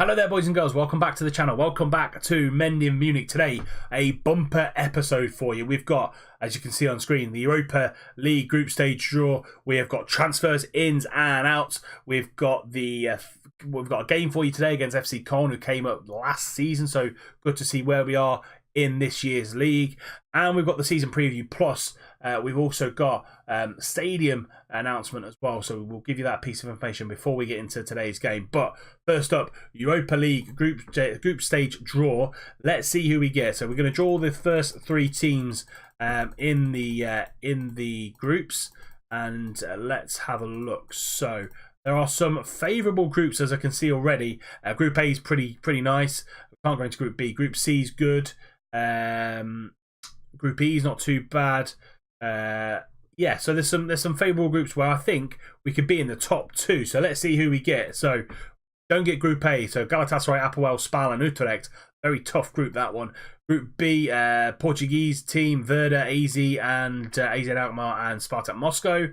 Hello there, boys and girls. Welcome back to the channel. Welcome back to Mending Munich. Today, a bumper episode for you. We've got, as you can see on screen, the Europa League group stage draw. We have got transfers, ins and outs. We've got a game for you today against FC Köln, who came up last season. So good to see where we are in this year's league. And we've got the season preview plus. We've also got stadium announcement as well, so we'll give you that piece of information before we get into today's game. But first up, Europa League group stage draw. Let's see who we get. So we're going to draw the first three teams in the groups, and let's have a look. So there are some favourable groups, as I can see already. Group A is pretty nice. We can't go into Group B. Group C is good. Group E is not too bad. Yeah, so there's some favourable groups where I think we could be in the top two. So let's see who we get. So don't get Group A. So Galatasaray, Apoel, Spal and Utrecht. Very tough group, that one. Group B, Portuguese team, Werder, AZ and AZ Alkmaar and Spartak Moscow.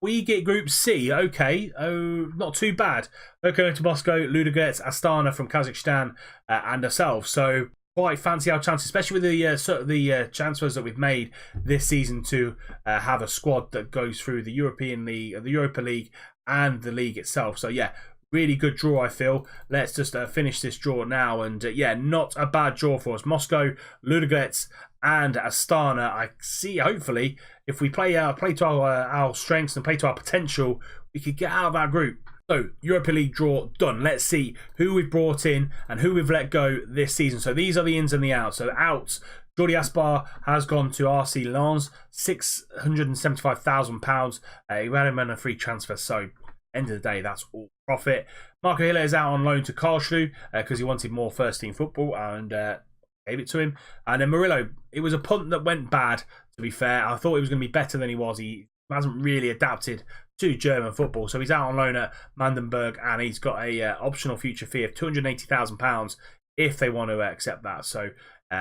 We get Group C. Okay, not too bad. Lokomotiv Moscow, Ludogorets, Astana from Kazakhstan and ourselves. So quite fancy our chances, especially with the transfers that we've made this season to have a squad that goes through the European League, the Europa League, and the league itself. So yeah, really good draw, I feel. Let's just finish this draw now, and yeah, not a bad draw for us. Moscow, Ludogorets, and Astana. I see. Hopefully, if we play to our strengths and play to our potential, we could get out of that group. So, Europa League draw done. Let's see who we've brought in and who we've let go this season. So, these are the ins and the outs. So, outs, Jordi Aspar has gone to RC Lens, £675,000. He had him on a free transfer. So, end of the day, that's all profit. Marco Hiller is out on loan to Karlsruhe because he wanted more first-team football and gave it to him. And then Murillo, it was a punt that went bad, to be fair. I thought he was going to be better than he was. He hasn't really adapted to German football, so he's out on loan at Mandenberg, and he's got a optional future fee of £280,000 if they want to accept that. So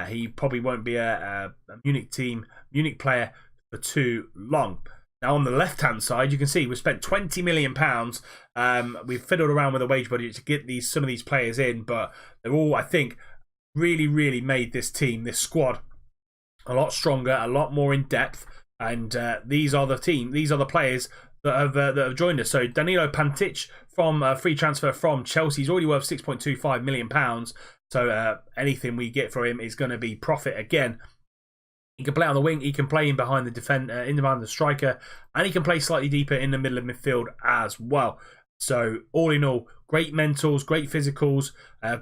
he probably won't be a Munich player for too long. Now on the left-hand side, you can see we've spent £20 million. We've fiddled around with a wage budget to get some of these players in, but they're all, I think, really made this team, this squad, a lot stronger, a lot more in depth. And these are the players that have joined us. So Danilo Pantic from a free transfer from Chelsea. He's already worth £6.25 million. So anything we get for him is going to be profit again. He can play on the wing. He can play in behind the behind the striker, and he can play slightly deeper in the middle of midfield as well. So all in all, great mentals, great physicals,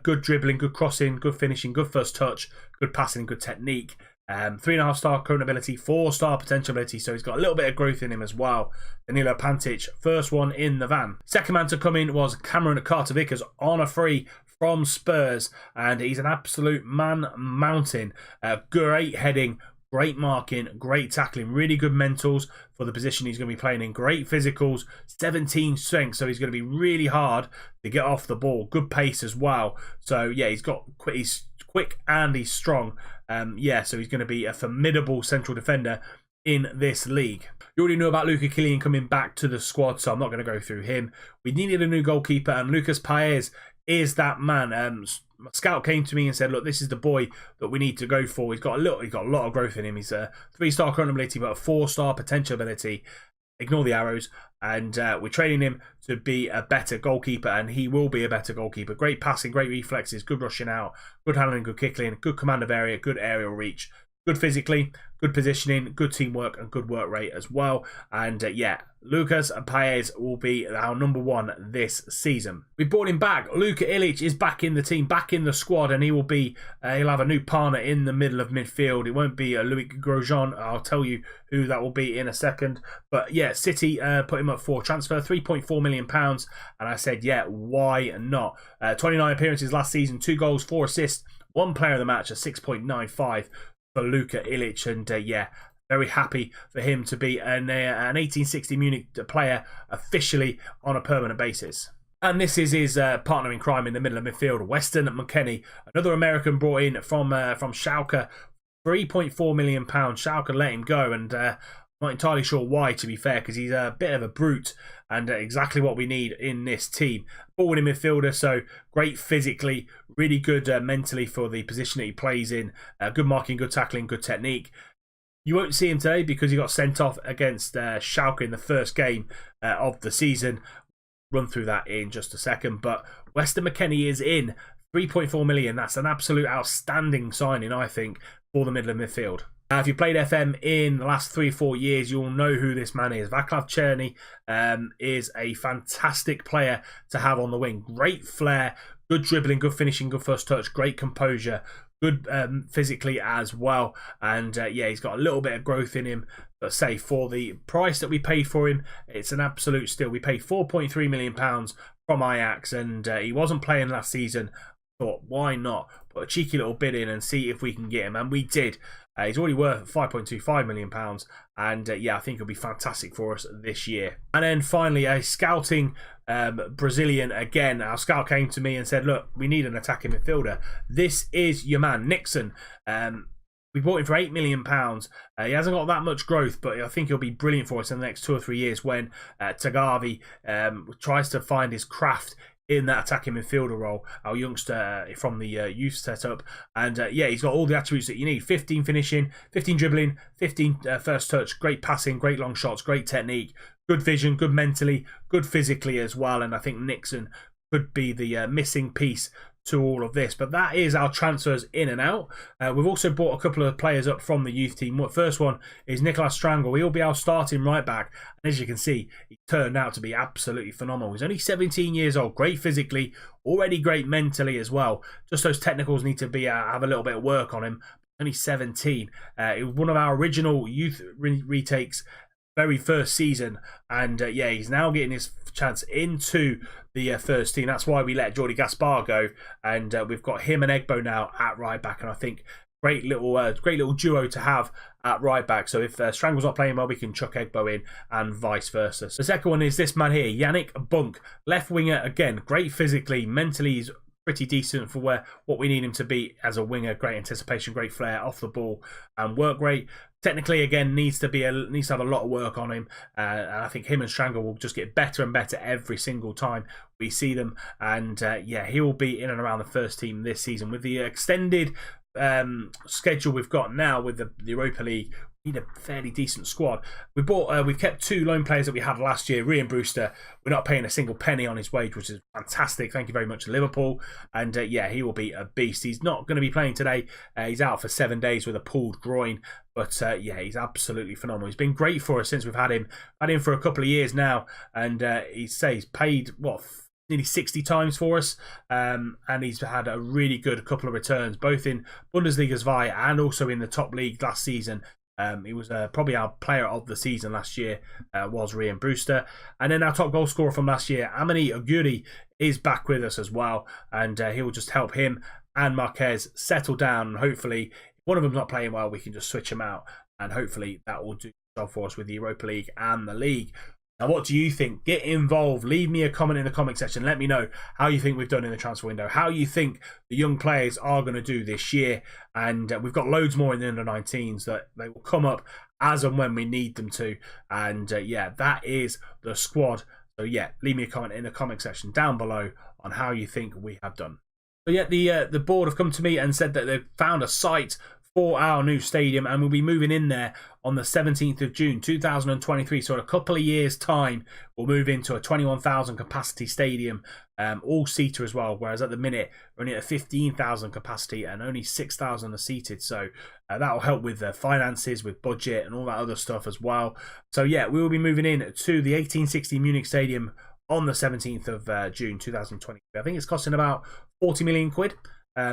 good dribbling, good crossing, good finishing, good first touch, good passing, good technique. 3.5-star current ability, 4-star potential ability, so he's got a little bit of growth in him as well. Danilo Pantic, first one in the van. Second man to come in was Cameron Carter-Vickers on a free from Spurs, and he's an absolute man mountain. Great heading, great marking, great tackling, really good mentals for the position he's going to be playing in. Great physicals, 17 strength, so he's going to be really hard to get off the ball. Good pace as well. So yeah, he's quick and he's strong. Yeah, so he's going to be a formidable central defender in this league. You already know about Luca Killian coming back to the squad, so I'm not going to go through him. We needed a new goalkeeper, and Lucas Paez is that man. Scout came to me and said, look, this is the boy that we need to go for. He's got a lot of growth in him. He's a 3-star current ability, but a 4-star potential ability. Ignore the arrows. And we're training him to be a better goalkeeper, and he will be a better goalkeeper. Great passing, great reflexes, good rushing out, good handling, good kicking, good command of area, good aerial reach, good physically, good positioning, good teamwork, and good work rate as well. And yeah, Lucas Paez will be our number one this season. We brought him back. Luka Ilic is back in the team, back in the squad, and he will be. He'll have a new partner in the middle of midfield. It won't be Loic Grosjean. I'll tell you who that will be in a second. But yeah, City put him up for transfer, £3.4 million, and I said, yeah, why not? 29 appearances last season, 2 goals, 4 assists, 1 player of the match, a 6.95 for Luka Ilic, and yeah, very happy for him to be an 1860 Munich player officially on a permanent basis. And this is his partner in crime in the middle of midfield, Weston McKennie, another American brought in from Schalke, £3.4 million. Schalke let him go, and Not entirely sure why, to be fair, because he's a bit of a brute and exactly what we need in this team. Ball-winning midfielder, so great physically, really good mentally for the position that he plays in. Good marking, good tackling, good technique. You won't see him today because he got sent off against Schalke in the first game of the season. Run through that in just a second. But Weston McKennie is in. 3.4 million. That's an absolute outstanding signing, I think, for the middle of midfield. If you played FM in the last 3-4 years, you'll know who this man is. Vaclav Černý is a fantastic player to have on the wing. Great flair, good dribbling, good finishing, good first touch, great composure, good physically as well. And yeah, he's got a little bit of growth in him. But say for the price that we paid for him, it's an absolute steal. We paid £4.3 million from Ajax, and he wasn't playing last season. Thought, why not put a cheeky little bid in and see if we can get him, and we did. He's already worth £5.25 million, and yeah, I think it'll be fantastic for us this year. And then finally, a scouting Brazilian again. Our scout came to me and said, look, we need an attacking midfielder. This is your man, Nixon. We bought him for £8 million. He hasn't got that much growth, but I think he'll be brilliant for us in the next 2 or 3 years when Tagavi tries to find his craft in that attacking midfielder role, our youngster from the youth setup. And yeah, he's got all the attributes that you need. 15 finishing, 15 dribbling, 15 first touch, great passing, great long shots, great technique, good vision, good mentally, good physically as well. And I think Nixon could be the missing piece to all of this. But that is our transfers in and out. We've also brought a couple of players up from the youth team. First one is Nicolas Strangle. He'll be our starting right back. And as you can see, he turned out to be absolutely phenomenal. He's only 17 years old, great physically, already great mentally as well. Just those technicals need to be have a little bit of work on him. Only 17. It was one of our original youth retakes, very first season, and yeah, he's now getting his chance into the first team. That's why we let Jordi Gaspar go, and we've got him and Egbo now at right back, and I think great little duo to have at right back. So if Strangle's not playing well, we can chuck Egbo in, and vice versa. So the second one is this man here, Yannick Bunk, left winger again, great physically, mentally he's pretty decent for what we need him to be as a winger. Great anticipation, great flair off the ball, and work rate. Technically, again, needs to have a lot of work on him, and I think him and Strangle will just get better and better every single time we see them. And yeah, he will be in and around the first team this season with the extended schedule we've got now with the Europa League. We need a fairly decent squad. We've kept 2 loan players that we had last year. Ryan Brewster, we're not paying a single penny on his wage, which is fantastic. Thank you very much, Liverpool. And yeah, he will be a beast. He's not going to be playing today. He's out for 7 days with a pulled groin. But yeah, he's absolutely phenomenal. He's been great for us since we've had him. Had him for a couple of years now, and he's paid nearly 60 times for us, and he's had a really good couple of returns, both in Bundesliga 2 and also in the top league last season. He was probably our player of the season last year, was Ryan Brewster. And then our top goal scorer from last year, Amani Oguri, is back with us as well, and he'll just help him and Marquez settle down, and hopefully one of them's not playing well, we can just switch them out, and hopefully that will do the job for us with the Europa League and the league. Now, what do you think? Get involved. Leave me a comment in the comment section. Let me know how you think we've done in the transfer window, how you think the young players are going to do this year. And we've got loads more in the under-19s that they will come up as and when we need them to. And yeah, that is the squad. So yeah, leave me a comment in the comment section down below on how you think we have done. So yeah, the board have come to me and said that they've found a site for our new stadium, and we'll be moving in there on the 17th of June 2023. So in a couple of years time we'll move into a 21,000 capacity stadium, all seater as well, whereas at the minute we're only at 15,000 capacity and only 6,000 are seated. So that will help with the finances, with budget and all that other stuff as well. So yeah, we will be moving in to the 1860 Munich stadium on the 17th of June 2023. I think it's costing about 40 million quid.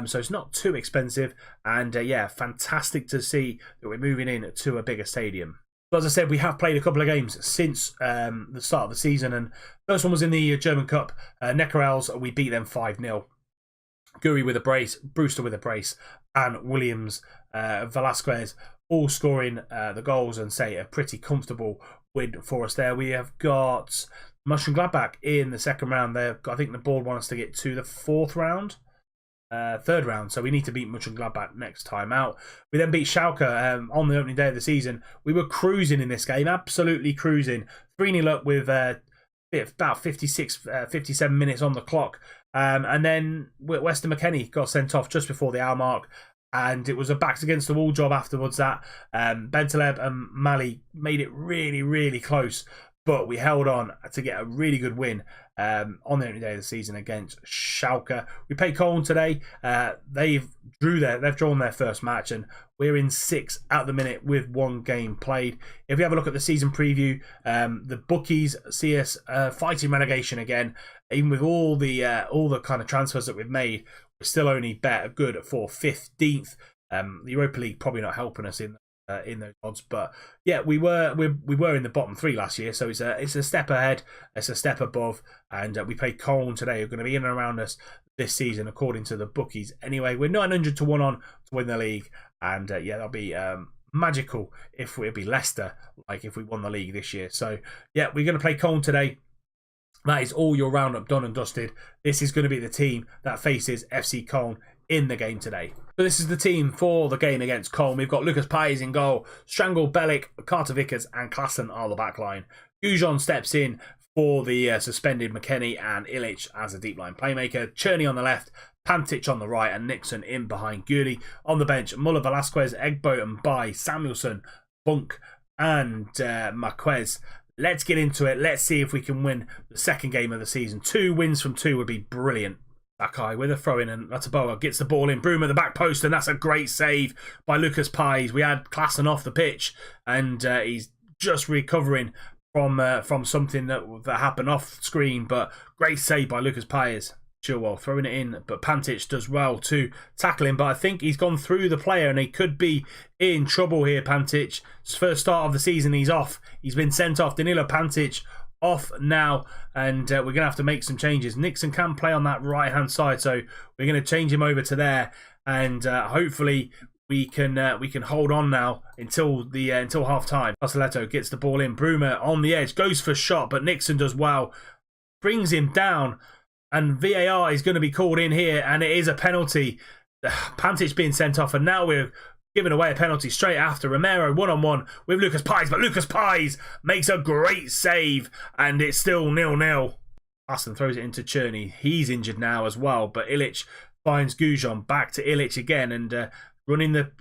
So it's not too expensive, and yeah, fantastic to see that we're moving in to a bigger stadium. But as I said, we have played a couple of games since the start of the season, and first one was in the German Cup. Neckarels, we beat them 5-0. Guri with a brace, Brewster with a brace, and Williams, Velasquez all scoring the goals, and say a pretty comfortable win for us there. We have got Mönchengladbach in the second round there. I think the board wants us to get to the 4th round. third round, so we need to beat Mönchengladbach next time out. We then beat Schalke on the opening day of the season. We were cruising in this game, absolutely cruising. 3-0 up with about 57 minutes on the clock. And then Weston McKennie got sent off just before the hour mark. And it was a backs against the wall job afterwards that Bentaleb and Mali made it really, really close. But we held on to get a really good win on the opening day of the season against Schalke. We played Cologne today. They've drawn their first match, and we're in 6 at the minute with 1 game played. If we have a look at the season preview, the bookies see us fighting relegation again. Even with all the kind of transfers that we've made, we're still only bet good for 15th. The Europa League probably not helping us in those odds, but yeah, we were in the bottom 3 last year, so it's a step ahead, it's a step above, and we play Cologne today, who are going to be in and around us this season according to the bookies. Anyway, we're 900 to 1 on to win the league, and yeah, that'll be magical if it'd be Leicester like if we won the league this year. So yeah, we're going to play Cologne today. That is all your roundup done and dusted. This is going to be the team that faces FC Cologne in the game today. So this is the team for the game against Cologne. We've got Lucas Paes in goal, Strangle, Bellic, Carter Vickers and Klaassen are the back line. Goujon steps in for the suspended McKennie and Illich as a deep line playmaker. Černý on the left, Pantic on the right and Nixon in behind Guri. On the bench, Muller, Velasquez, Egbo and Bai, Samuelson, Bunk and Marquez. Let's get into it. Let's see if we can win the second game of the season. 2 wins from 2 would be brilliant. Sakai with a throw-in and Lataboa gets the ball in. Broom at the back post, and that's a great save by Lucas Paes. We had Klaassen off the pitch, and he's just recovering from something that happened off screen, but great save by Lucas Paes. Chilwell throwing it in, but Pantic does well to tackle him, but I think he's gone through the player and he could be in trouble here, Pantic. His first start of the season, he's off. He's been sent off. Danilo Pantic off now, and we're going to have to make some changes. Nixon can play on that right-hand side, so we're going to change him over to there, and hopefully we can hold on now until half-time. Castelletto gets the ball in. Bruma on the edge, goes for a shot, but Nixon does well. Brings him down, and VAR is going to be called in here, and it is a penalty. Pantic being sent off, and now we're giving away a penalty straight after. Romero one-on-one with Lucas Paes, but Lucas Paes makes a great save, and it's still 0-0. Aston throws it into Černý. He's injured now as well, but Illich finds Goujon. Back to Illich again, and running the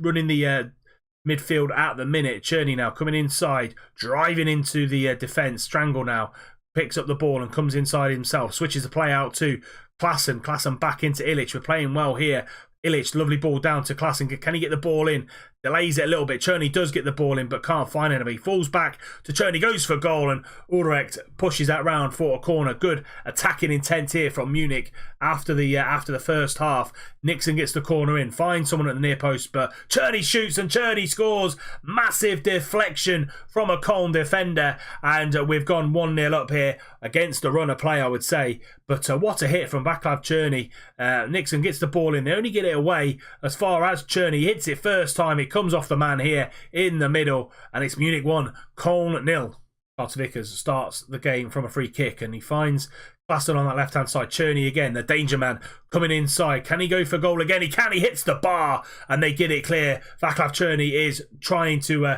midfield at the minute. Černý now coming inside, driving into the defence. Strangle now picks up the ball and comes inside himself. Switches the play out to Klaassen. Klaassen back into Illich. We're playing well here. Illich, lovely ball down to Klaassen. Can he get the ball in? Delays it a little bit. Černý does get the ball in, but can't find anybody. Falls back to Černý, goes for goal, and Ulrecht pushes that round for a corner. Good attacking intent here from Munich after the first half. Nixon gets the corner in, finds someone at the near post, but Černý shoots and Černý scores. Massive deflection from a Cologne defender, and we've gone 1-0 up here against a runner play, I would say. But what a hit from Václav Černý. Nixon gets the ball in. They only get it away as far as Černý hits it first time. It comes off the man here in the middle, and it's Munich 1, Cologne 0. Carter Vickers starts the game from a free kick, and he finds Klaassen on that left-hand side. Černý again, the danger man, coming inside. Can he go for goal again? He can. He hits the bar, and they get it clear. Václav Černý is trying to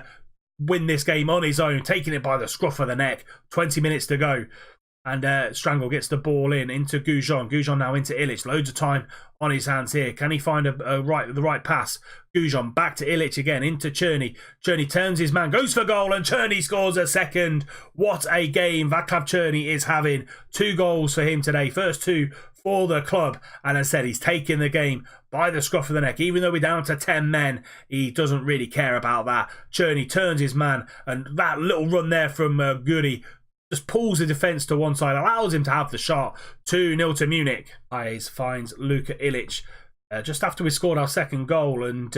win this game on his own, taking it by the scruff of the neck. 20 minutes to go. And Strangle gets the ball in into Goujon. Goujon now into Illich. Loads of time on his hands here. Can he find the right pass? Goujon back to Illich again into Černý. Černý turns his man, goes for goal, and Černý scores a second. What a game Václav Černý is having. 2 goals for him today. First 2 for the club. And as I said, he's taking the game by the scruff of the neck. Even though we're down to 10 men, he doesn't really care about that. Černý turns his man, and that little run there from Guri just pulls the defence to one side, allows him to have the shot. 2-0 to Munich. Paes finds Luka Illich just after we scored our second goal, and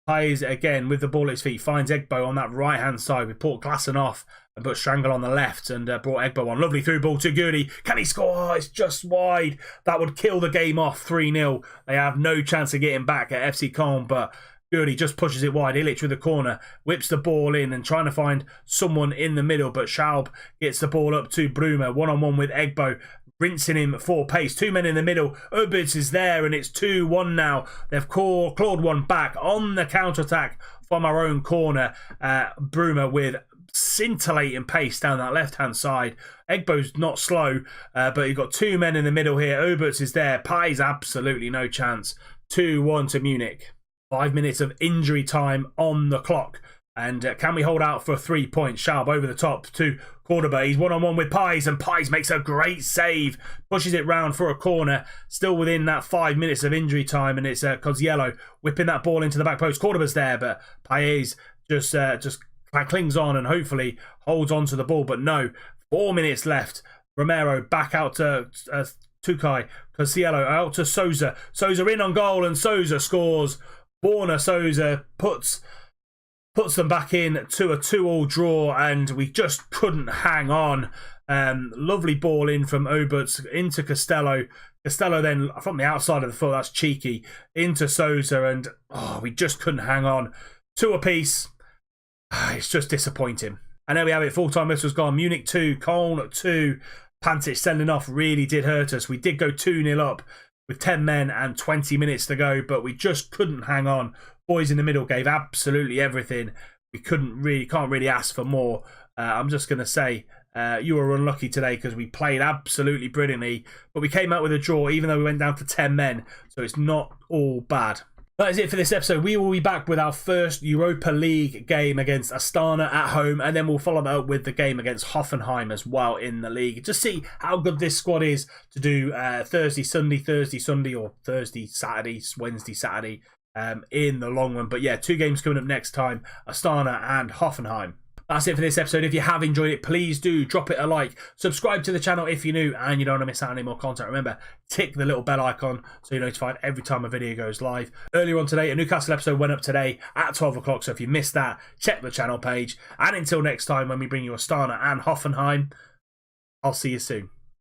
Paes again with the ball at his feet finds Egbo on that right hand side. We put Klaassen off and put Strangle on the left and brought Egbo on. Lovely through ball to Guri. Can he score? Oh, it's just wide. That would kill the game off. 3-0. They have no chance of getting back at FC Cologne, but Guri just pushes it wide. Illich with the corner, whips the ball in and trying to find someone in the middle, but Schaub gets the ball up to Bruma, one-on-one with Egbo. rinsing him for pace. 2 men in the middle. Obitz is there, and it's 2-1 now. They've clawed one back on the counter-attack from our own corner. Bruma with scintillating pace down that left-hand side. Egbo's not slow, but you've got 2 men in the middle here. Obitz is there. Pai's absolutely no chance. 2-1 to Munich. 5 minutes of injury time on the clock. And can we hold out for 3 points? Schaub over the top to Cordoba. He's one-on-one with Pais, and Pais makes a great save. Pushes it round for a corner. Still within that 5 minutes of injury time, and it's Coziello whipping that ball into the back post. Cordoba's there, but Pais just clings on and hopefully holds on to the ball. But no, 4 minutes left. Romero back out to Tukai. Coziello out to Souza. Souza in on goal, and Souza scores. Borna Souza puts them back in to a 2-2 draw, and we just couldn't hang on. Lovely ball in from Obitz into Costello. Costello then from the outside of the foot, that's cheeky, into Souza, and we just couldn't hang on. 2 apiece. It's just disappointing. And there we have it. Full-time whistle's gone. Munich 2, Köln 2. Pantic sending off really did hurt us. We did go 2-0 up with 10 men and 20 minutes to go, but we just couldn't hang on. Boys in the middle gave absolutely everything. We can't really ask for more. I'm just going to say you were unlucky today because we played absolutely brilliantly, but we came out with a draw even though we went down to 10 men, so it's not all bad. That is it for this episode. We will be back with our first Europa League game against Astana at home, and then we'll follow that up with the game against Hoffenheim as well in the league. Just see how good this squad is to do Thursday, Sunday, or Thursday, Saturday, Wednesday, Saturday in the long run. But yeah, 2 games coming up next time, Astana and Hoffenheim. That's it for this episode. If you have enjoyed it, please do drop it a like. Subscribe to the channel if you're new and you don't want to miss out on any more content. Remember, tick the little bell icon so you're notified every time a video goes live. Earlier on today, a Newcastle episode went up today at 12 o'clock. So if you missed that, check the channel page. And until next time when we bring you Astana and Hoffenheim, I'll see you soon.